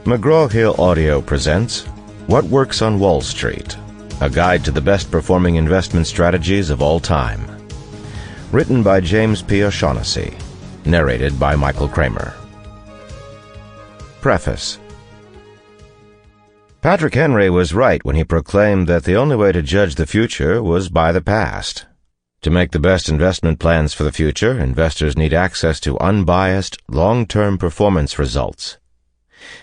McGraw-Hill Audio presents What Works on Wall Street, a guide to the best-performing investment strategies of all time. Written by James P. O'Shaughnessy. Narrated by Michael Kramer. Preface. Patrick Henry was right when he proclaimed that the only way to judge the future was by the past. To make the best investment plans for the future, investors need access to unbiased, long-term performance results.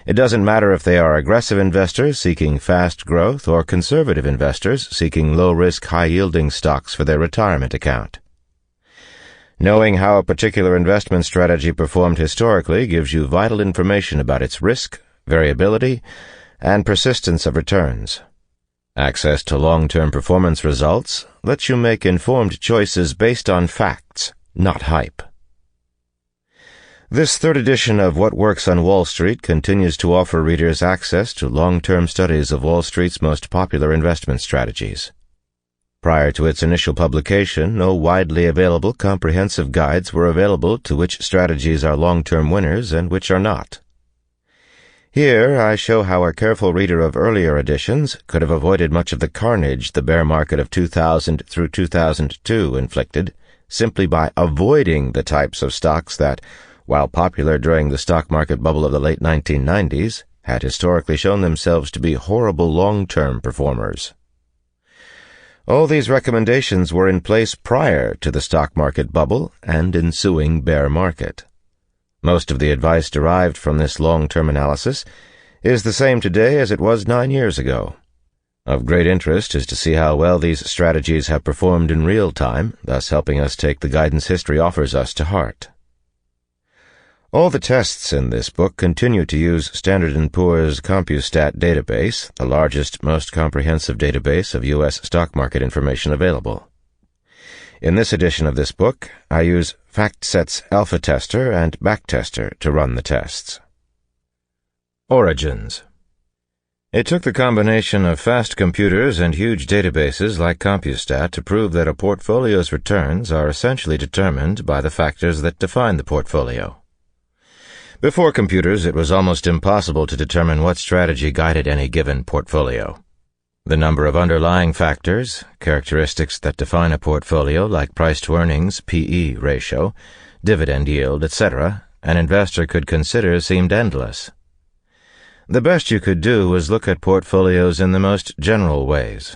It doesn't matter if they are aggressive investors seeking fast growth or conservative investors seeking low-risk, high-yielding stocks for their retirement account. Knowing how a particular investment strategy performed historically gives you vital information about its risk, variability, and persistence of returns. Access to long-term performance results lets you make informed choices based on facts, not hype. This third edition of What Works on Wall Street continues to offer readers access to long-term studies of Wall Street's most popular investment strategies. Prior to its initial publication, no widely available comprehensive guides were available to which strategies are long-term winners and which are not. Here, I show how a careful reader of earlier editions could have avoided much of the carnage the bear market of 2000 through 2002 inflicted simply by avoiding the types of stocks that, while popular during the stock market bubble of the late 1990s, had historically shown themselves to be horrible long-term performers. All these recommendations were in place prior to the stock market bubble and ensuing bear market. Most of the advice derived from this long-term analysis is the same today as it was 9 years ago. Of great interest is to see how well these strategies have performed in real time, thus helping us take the guidance history offers us to heart. All the tests in this book continue to use Standard & Poor's CompuStat database, the largest, most comprehensive database of U.S. stock market information available. In this edition of this book, I use FactSet's Alpha Tester and Backtester to run the tests. Origins. It took the combination of fast computers and huge databases like CompuStat to prove that a portfolio's returns are essentially determined by the factors that define the portfolio. Before computers, it was almost impossible to determine what strategy guided any given portfolio. The number of underlying factors, characteristics that define a portfolio like price-to-earnings, P/E ratio, dividend yield, etc., an investor could consider seemed endless. The best you could do was look at portfolios in the most general ways.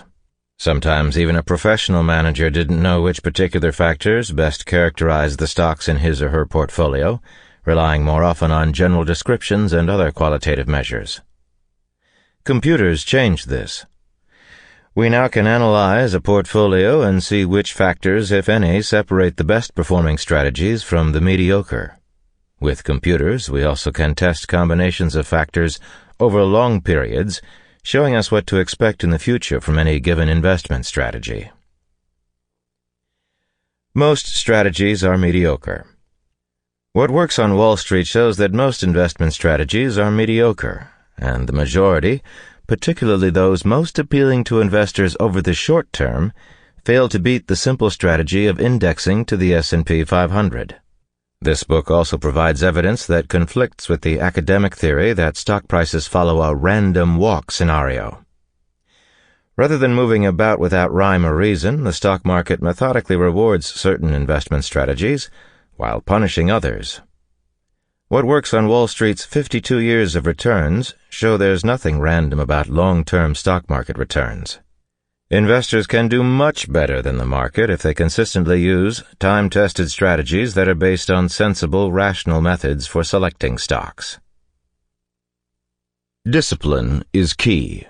Sometimes even a professional manager didn't know which particular factors best characterized the stocks in his or her portfolio, relying more often on general descriptions and other qualitative measures. Computers changed this. We now can analyze a portfolio and see which factors, if any, separate the best-performing strategies from the mediocre. With computers, we also can test combinations of factors over long periods, showing us what to expect in the future from any given investment strategy. Most strategies are mediocre. What Works on Wall Street shows that most investment strategies are mediocre, and the majority, particularly those most appealing to investors over the short term, fail to beat the simple strategy of indexing to the S&P 500. This book also provides evidence that conflicts with the academic theory that stock prices follow a random walk scenario. Rather than moving about without rhyme or reason, the stock market methodically rewards certain investment strategies, while punishing others. What Works on Wall Street's 52 years of returns show there's nothing random about long-term stock market returns. Investors can do much better than the market if they consistently use time-tested strategies that are based on sensible, rational methods for selecting stocks. Discipline is key.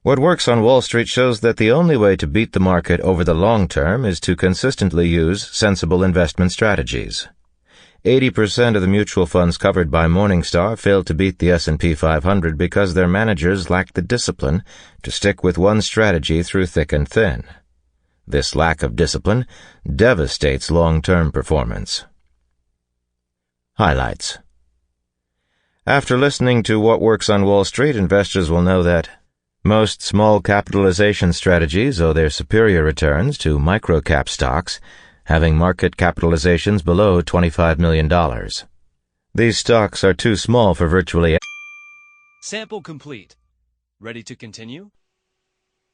What Works on Wall Street shows that the only way to beat the market over the long term is to consistently use sensible investment strategies. 80% of the mutual funds covered by Morningstar failed to beat the S&P 500 because their managers lacked the discipline to stick with one strategy through thick and thin. This lack of discipline devastates long-term performance. Highlights. After listening to What Works on Wall Street, investors will know that most small capitalization strategies owe their superior returns to micro-cap stocks, having market capitalizations below $25 million. These stocks are too small for virtually Sample complete. Ready to continue?